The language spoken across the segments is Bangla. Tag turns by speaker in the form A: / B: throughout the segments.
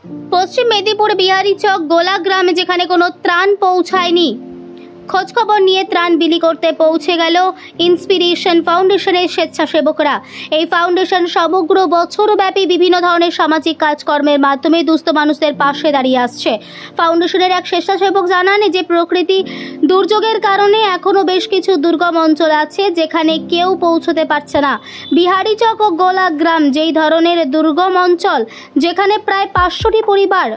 A: পশ্চিম মেদিনীপুর বিহারি চক গোলা গ্রামে যেখানে কোনো ত্রাণ পৌঁছায়নি, খোঁজখবর নিয়ে ত্রাণ বিলি করতে পৌঁছে গেল ইন্সপিরেশন ফাউন্ডেশনের স্বেচ্ছাসেবকরা। এই ফাউন্ডেশন সমগ্র বছরব্যাপী বিভিন্ন ধরনের সামাজিক কাজকর্মের মাধ্যমে দুস্থ মানুষদের পাশে দাঁড়িয়ে আসছে। ফাউন্ডেশনের এক স্বেচ্ছাসেবক জানান যে প্রকৃতি দুর্যোগের কারণে এখনও বেশ কিছু দুর্গম অঞ্চল আছে যেখানে কেউ পৌঁছতে পারছে না। বিহারি চক ও গোলা গ্রাম যেই ধরনের দুর্গম অঞ্চল, যেখানে প্রায় 500টি পরিবার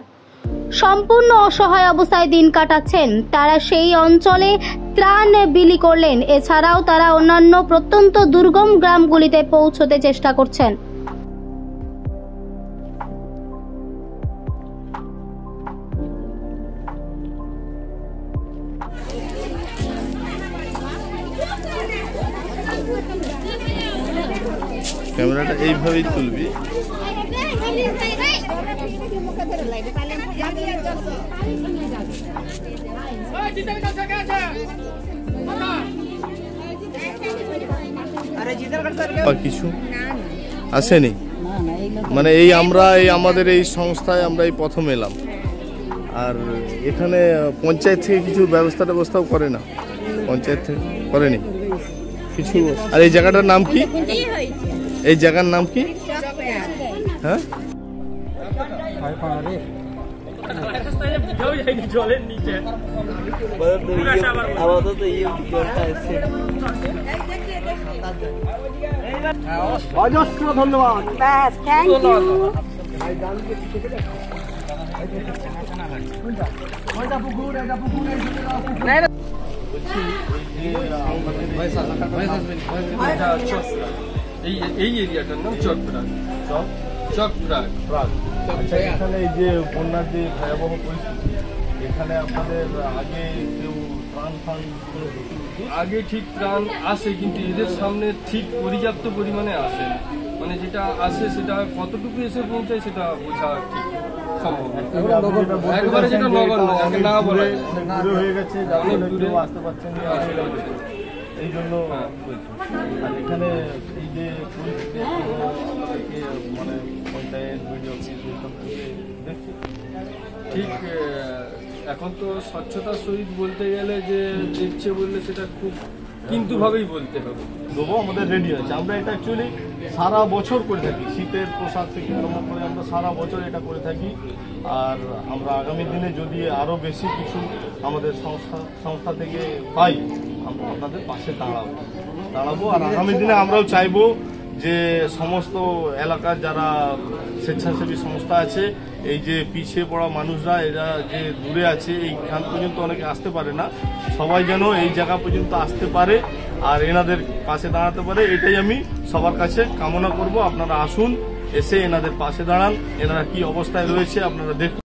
A: সম্পূর্ণ অসহায় অবস্থায় দিন কাটাচ্ছেন, তারা সেই অঞ্চলে ত্রাণ বিলি করলেন। এছাড়াও তারা অন্যান্য প্রত্যন্ত দুর্গম গ্রামগুলিতে পৌঁছতে চেষ্টা করছেন।
B: ক্যামেরাটা এইভাবেই তুলবি। কিছু আসেনি, মানে এই আমরা আমাদের এই সংস্থায় আমরা এই প্রথম এলাম। আর এখানে পঞ্চায়েত থেকে কিছু ব্যবস্থাও করে না, পঞ্চায়েত থেকে করেনি কিছু। আর এই জায়গাটার নাম কি? এই জায়গার নাম কি? হ্যাঁ,
C: অজস্র ধন্যবাদ।
D: এই এরিয়াটার নাম চকপ্রাগ।
B: আচ্ছা, এখানে এই যে বন্যার যে ভয়াবহ পরিস্থিতি, এখানে আপনাদের আগে কেউ
D: আগে ঠিক ত্রাণ আসে, কিন্তু এদের সামনে ঠিক পর্যাপ্ত পরিমাণে আসে না। মানে যেটা আসে সেটা কতটুকু এসে পৌঁছায় সেটা বোঝা ঠিক সম্ভব না। একবারে যেটা নগণ্য, না বলে
B: হয়ে গেছে, অনেক দূরে আসতে পারছেন এই জন্য। আর এখানে এই যে পরিস্থিতি, মানে পঞ্চায়েত দেখছি
D: ঠিক এখন তো স্বচ্ছতার সহিত বলতে গেলে যে দেখছে বললে সেটা খুব কিন্তু ভাবেই বলতে হবে।
B: দেবো, আমাদের রেডি আছে। আমরা এটা অ্যাকচুয়ালি সারা বছর করে থাকি, শীতের পোশাক থেকে আরম্ভ করে আমরা সারা বছর এটা করে থাকি। আর আমরা আগামী দিনে যদি আরও বেশি কিছু আমাদের সংস্থা থেকে পাই, আমরা আপনাদের পাশে দাঁড়াবো। আর আগামী দিনে আমরাও চাইবো যে সমস্ত এলাকার যারা স্বেচ্ছাসেবী সংস্থা আছে, এই যে পিছিয়ে পড়া মানুষরা, এরা যে দূরে আছে, এইখান পর্যন্ত অনেকে আসতে পারে না, সবাই যেন এই জায়গা পর্যন্ত আসতে পারে আর এনাদের পাশে দাঁড়াতে পারে, এটাই আমি সবার কাছে কামনা করব। আপনারা আসুন, এসে এনাদের পাশে দাঁড়ান, এনারা কি অবস্থায় রয়েছে আপনারা দেখুন।